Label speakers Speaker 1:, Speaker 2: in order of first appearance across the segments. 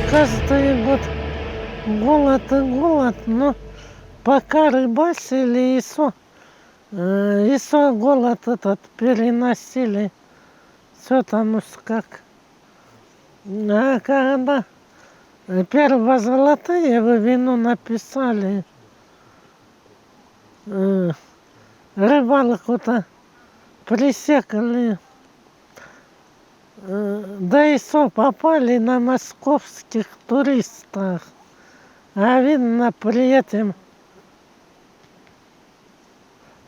Speaker 1: каждый год голод и голод, но пока рыбачили, и голод этот переносили. Все там уж как. А когда первое золотые в вину написали, рыбалку-то пресекли, да и попали на московских туристах. А видно, при этом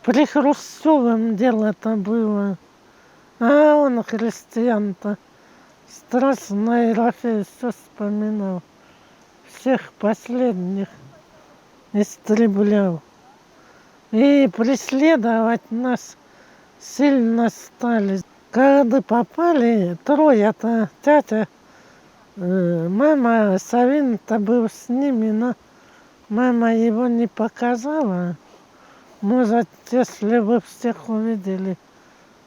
Speaker 1: при Хрущевом дело-то было. А он, христиан-то, страстно Ерофей все вспоминал. Всех последних истреблял. И преследовать нас сильно стали. Когда попали, трое-то, тетя, мама, Савин-то был с ними, но мама его не показала. Может, если вы всех увидели,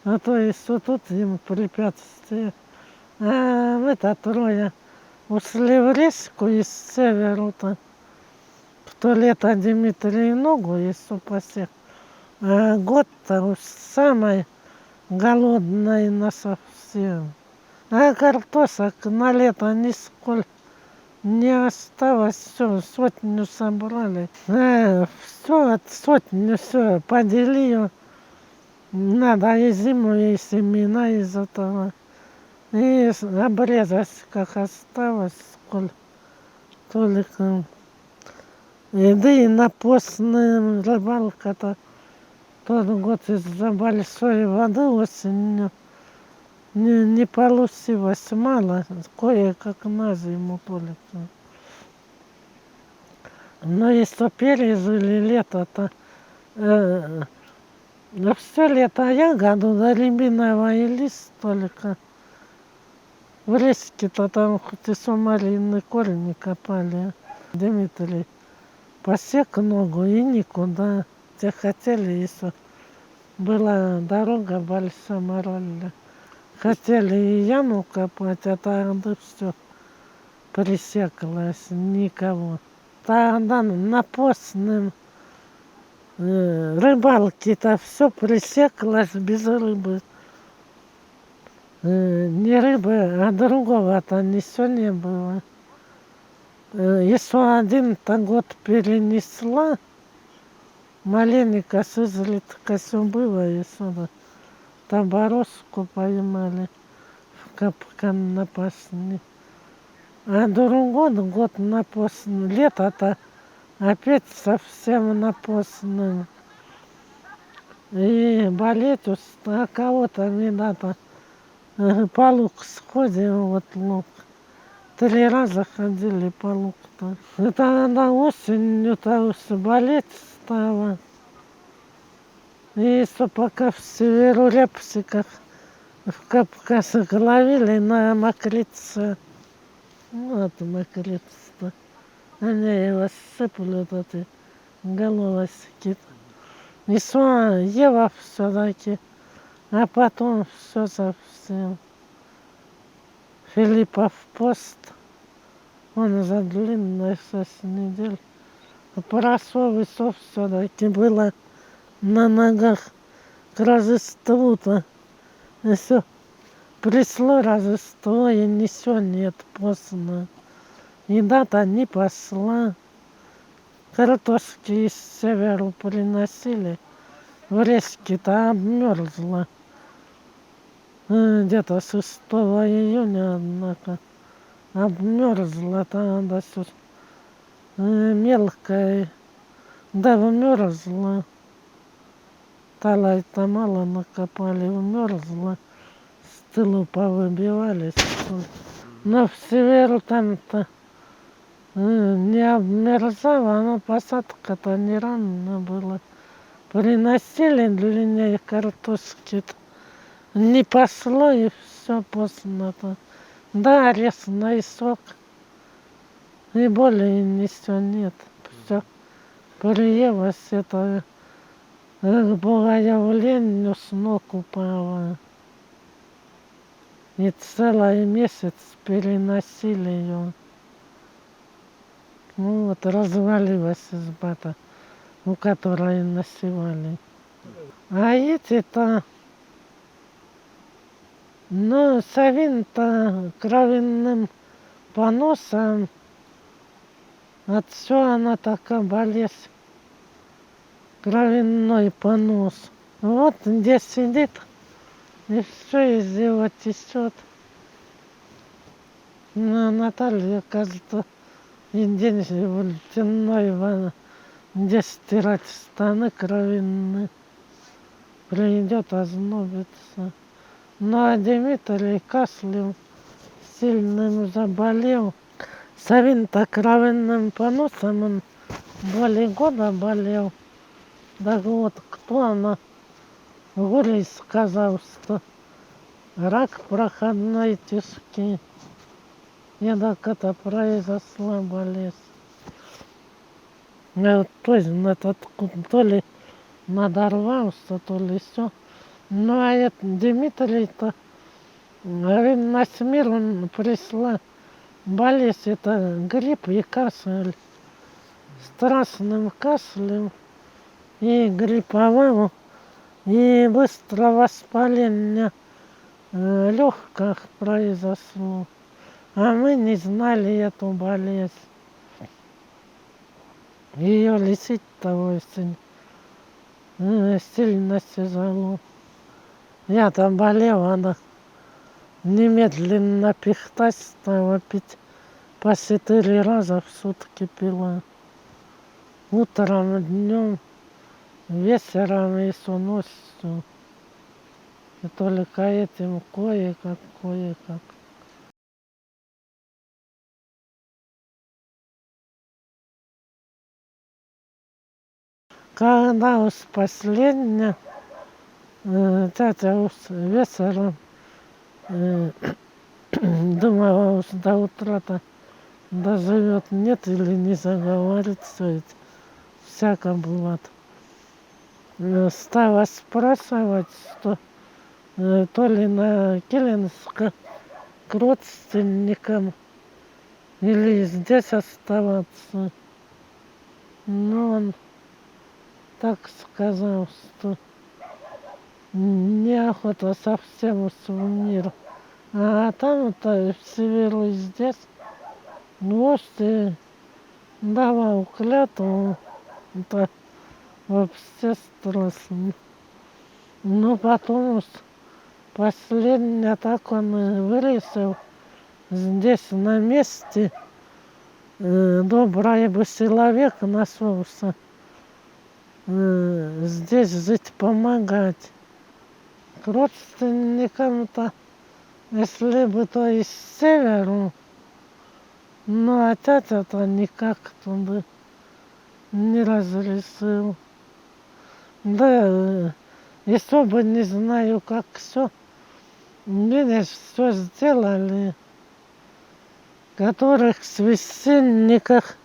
Speaker 1: а то и тут им препятствие. А мы-то трое ушли в речку из северу-то. В то лето Дмитрий ногу и супасе. А год-то уж самый голодный насовсем. А картошек на лето нисколько не осталось, все, сотню собрали. Все, сотню, все, поделили. Надо и зиму, и семена из этого. И обрезать, как осталось, сколько только. Да и на постную рыбалка-то тот год из-за большой воды осенью не получилось мало, кое-как на зиму только. Но если пережили лето-то, все лето ягоду да рябиновый лист только. В речке-то там хоть и сумарины корни копали. Дмитрий посек ногу и никуда. Те хотели, если была дорога большая моральная. Хотели и яму копать, а тогда все пресеклось, никого. Тогда на постном рыбалке-то все пресеклось без рыбы. Не рыбы, а другого-то ничего не было. Еще один-то год перенесла, маленько с изредка все было, еще табороску поймали в капкан напасный. А другой год напасный, лето-то опять совсем напасный. И болеть а кого-то не надо. По лук сходим, вот лук. 3 раза ходили по луку-то. Это на осенью-то уж болеть стало. И пока в северо-репсиках в Кавказах ловили на мокрице. Вот мокрица-то. Они его сыпали, эти головочки. И ела все-таки. А потом все совсем. Филиппов пост, он за длинные 6 недель. Парасовый все-таки было на ногах к Рождеству-то. И все, пришло Рождество, и ничего нет поздно. Еда-то не пошла. Картошки из северу приносили. В речке-то обмерзла. Где-то 6 июня, однако, обмерзла тогда все мелкая, да вмерзла. Талай-то мало накопали, вмерзла, с тылу повыбивались. Но в северу там-то не обмерзала, но посадка-то не рано была. Приносили длиннее картошки-то. Не пошло и все поздно-то. Да, ресный сок. И более ничего нет. Все приелось это к богоявлению с ног упало. И целый месяц переносили ее. Ну вот развалилась изба-то, у которой носевали. А эти-то, ну, Савин-то кровяным поносом, от всё она такая болезнь, кровяной понос. Вот где сидит, и все из него течет. Ну, Наталья, кажется, и день в где стирать штаны кровяные. Придет, ознобится. Ну, а Дмитрий кашлем сильным заболел. Савин-то кровяным поносом, он более года болел. Так вот, кто она? Гурий сказал, что рак проходной тяжкий. И так это произошла болезнь. Я вот точно этот то ли надорвался, то ли все. Ну, а это Дмитрий-то, говорит, на мир он пришла болезнь, это грипп и кашель. Страшным кашлем и грипповым, и быстро воспаление легких произошло. А мы не знали эту болезнь. Ее лечить-то очень сильно тяжело. Я там болела, она немедленно пихтать стала, пить по 4 раза в сутки пила. Утром, днем, вечером и всю ночь. И только этим кое-как. Когда уж последняя, тетя уж вечером думала уж до утра-то доживет, нет или не заговорит, все это. Всяко бывает. Стала спрашивать, что то ли на Келенск к родственникам или здесь оставаться. Но он так сказал, что неохота совсем в мир. А там-то в Северу здесь вождь давал клятву, это вообще страшно. Но потом уж последний так он вырезал здесь на месте. Добрый бы человек нашелся здесь жить, помогать. К родственникам-то, если бы то из северу, но отец-то никак туда не разрешил. Да, еще бы не знаю, как все. Видишь, все сделали, которых священниках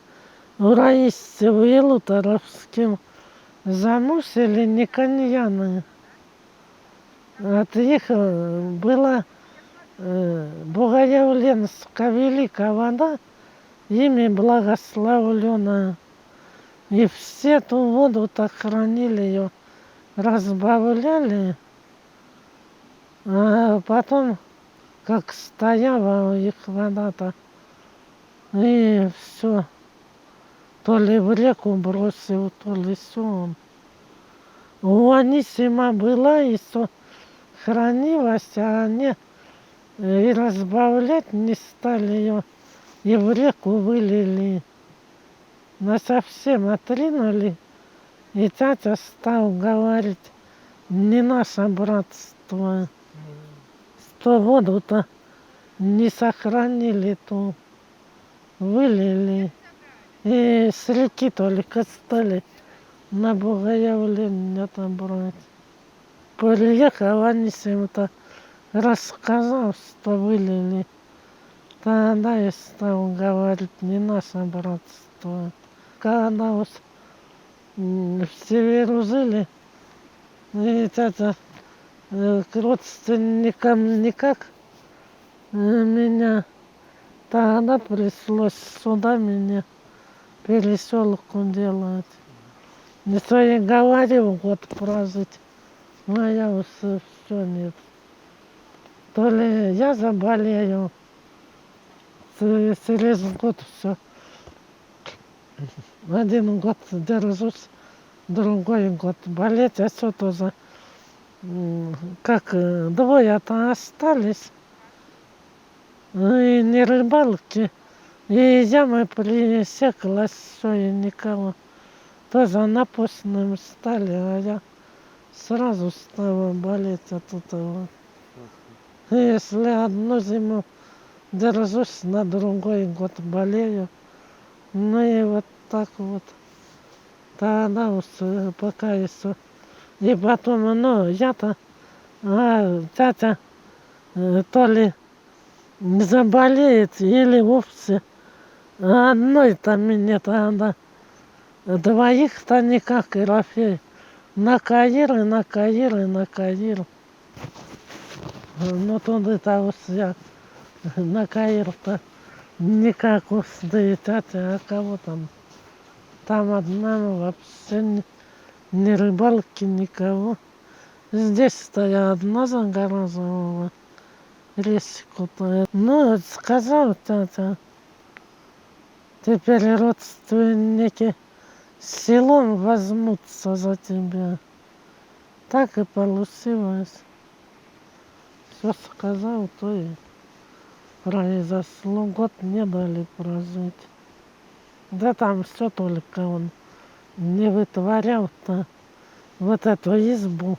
Speaker 1: в Раисе в Елуторовском замусили Никоньяны. От них была Богоявленская великая вода, ими благословленная. И все ту воду-то хранили ее, разбавляли, а потом, как стояла их вода-то, и все, то ли в реку бросил, то ли все. У Анисима была и все хранилась, а они и разбавлять не стали ее, и в реку вылили. Насовсем отринули, и тятя стал говорить, не наше братство, что воду-то не сохранили, то вылили. И с реки только стали на Богоявление там брать. Приехал Анисим-то, рассказал, что вылили. Тогда я стал говорить, не наше братство. Когда вот в Северу жили, и тетя к родственникам никак меня, тогда пришлось сюда меня переселку делать. Не то я говорил год прожить, но я уже все нет. То ли я заболею, через год все. Один год держусь, другой год болеть, а все тоже. Как двое-то остались, и не рыбалки, и ямы пресеклась, все, и никого. Тоже напустным стали, а я сразу стала болеть от этого. И если одну зиму держусь, на другой год болею, ну и вот так вот. Тогда уж пока еще. И потом, ну, я-то, тятя то ли заболеет, или вовсе одной-то мне тогда, двоих-то никак, Ерофей. На Каир и на Каир и на Каир. Ну, туда-то уж я на Каир-то никак уж, да и тятя, а кого там? Там одна вообще ни рыбалки, никого. Здесь-то я одна загораживала речку-то. Ну, сказал тятя, теперь родственники селом возьмутся за тебя. Так и получилось. Все сказал, то и произошло. Год не дали прожить. Да там все только он не вытворял-то. Вот эту избу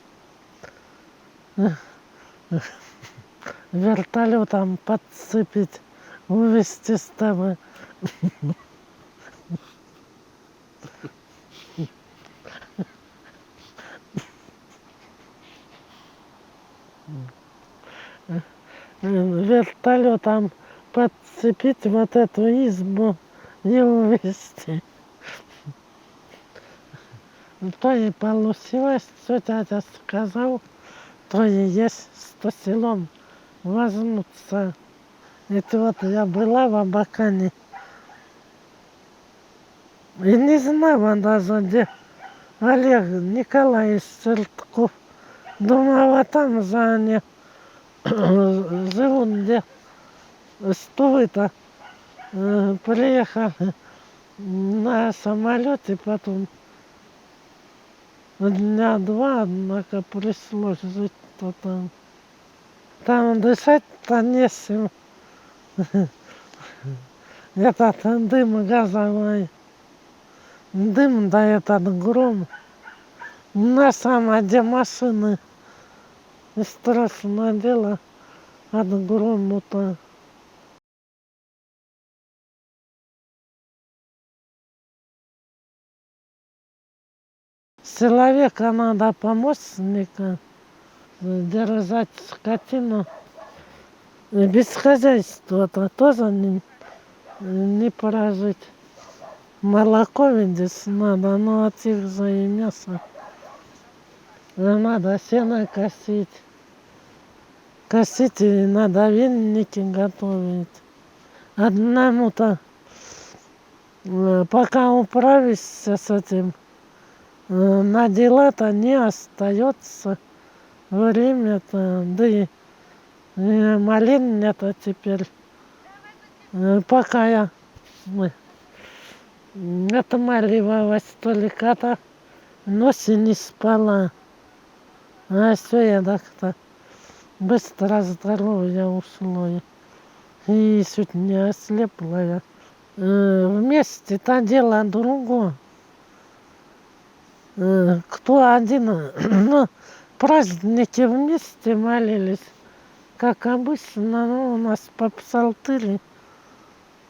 Speaker 1: вертолетом подцепить, увезти с тобой. Вертолетом подцепить вот эту избу и увезти. То и получилось, что дядя сказал, то и есть, что селом возьмутся. Это вот я была в Абакане. И не знала даже, где Олег Николаевич Чертков. Думала, там за они живут, где столы-то. Приехали на самолете, потом дня два, однако пришлось жить-то там. Там дышать-то не с чем. Этот дым газовый. Дым, да этот гром. На самом деле машины. И страшное дело от грома-то. Человека надо помощника держать скотину. Без хозяйства-то тоже не прожить. Молоко ведь здесь надо, но от их же и мясо. Надо сено косить. Косить и надо веники готовить. Одному-то, пока управишься с этим, на дела-то не остается время-то, да и малин-то теперь, пока я отмаливалась только-то, ночью не спала, а все я так-то быстро здоровье ушло, и чуть не ослепла я. Вместе-то дело другое. Кто один, ну, праздники вместе молились, как обычно, ну, у нас по псалтыре,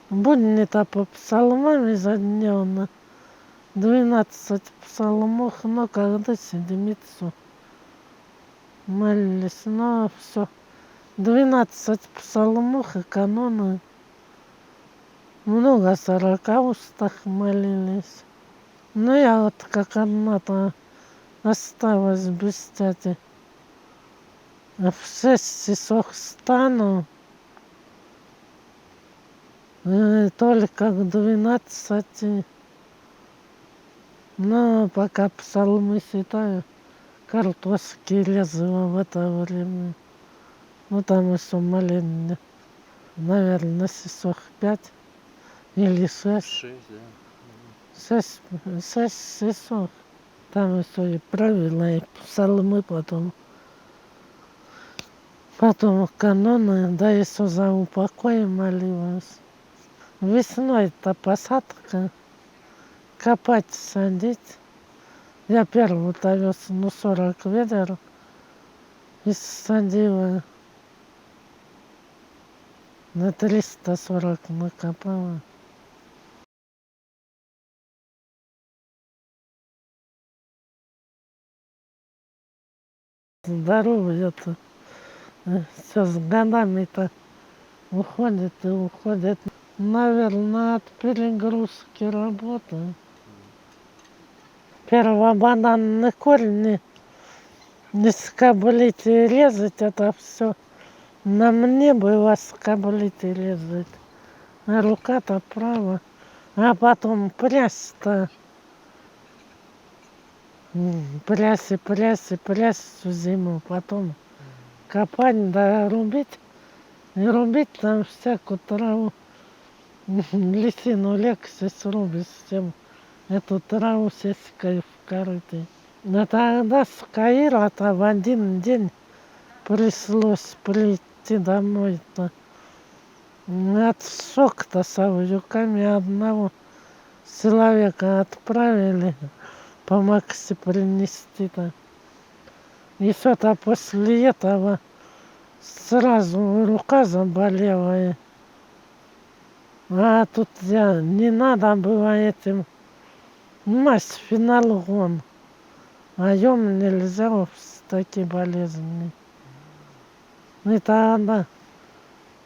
Speaker 1: будни-то по псалмам ежедневно, 12 псалмов, но когда седмицу молились, но все, 12 псалмов и каноны, много 40 устах молились. Ну, я вот как одна-то осталась без тяти. В 6 часов встану, только к 12 Но пока псалмы читаю, картошки резала в это время. Ну там еще моление. Наверное, часов 5 или 6.
Speaker 2: 6, да.
Speaker 1: 6 часов. Там еще и правила, и псалмы потом. Потом каноны, да еще за упокой молилась. Весной-то посадка, копать, садить. Я первую-то весну 40 ведер и садила. На 340 накопала. Здоровье-то все с годами-то уходит и уходит. Наверное, от перегрузки работы. Первобананные корни не скоблить и резать, это все на мне было скоблить и резать. А рука-то права. А потом прясть-то. Прясть и прясть и прясть всю зиму. Потом копать, да рубить. И рубить там всякую траву. Лисину легче срубить, чем эту траву сеськой в корыте. Но тогда с Каира-то в один день пришлось прийти домой-то. От шока-то с авдюками одного человека отправили помогти принести-то. И что-то после этого сразу рука заболела. А тут не надо было этим мазь фенолгон. А ем нельзя с такой болезнью. И тогда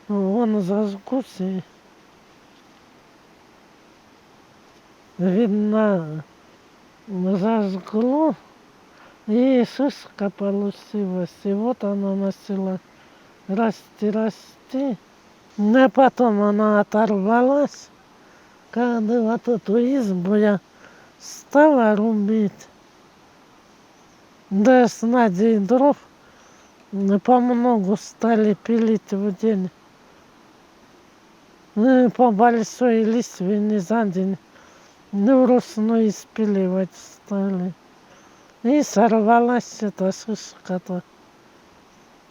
Speaker 1: он зажгутся. Видно, зажгло, и шишка получилась. И вот она начала расти. Но потом она оторвалась, когда вот эту избу я стала рубить. Да с Надей дров по многу стали пилить в день. Ну, по большой листве не за день. Ну, вручную испиливать стали. И сорвалась эта шишка-то.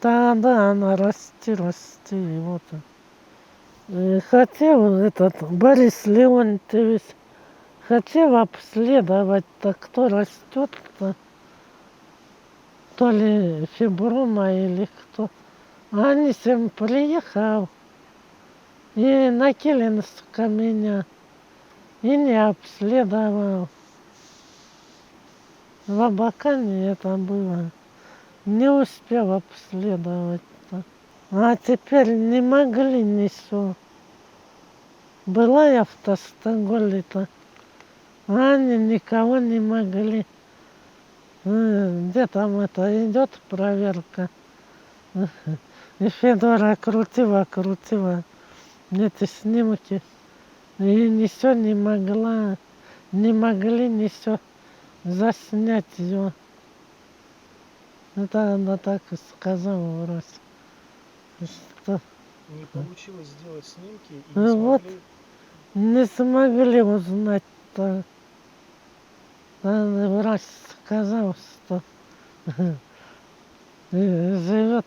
Speaker 1: Тогда она расти, и вот. И хотел этот Борис Леонтьевич, хотел обследовать-то, кто растет-то. То ли фибрума или кто. А Анисим приехал и на Килинска меня и не обследовал. В Абакане это было. Не успел обследовать-то. А теперь не могли ничего. Была я в Тостоголе-то, а они никого не могли. Где там это идет проверка? И Федора крутила эти снимки. И ничего не могла, не могли ничего заснять ее. Это она так и сказала раз. Что
Speaker 2: Не получилось сделать снимки и
Speaker 1: не вот,
Speaker 2: смогли...
Speaker 1: не смогли узнать-то. Врач сказал, что живет,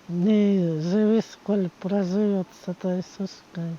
Speaker 1: не живи, сколь проживет с этой сушкой.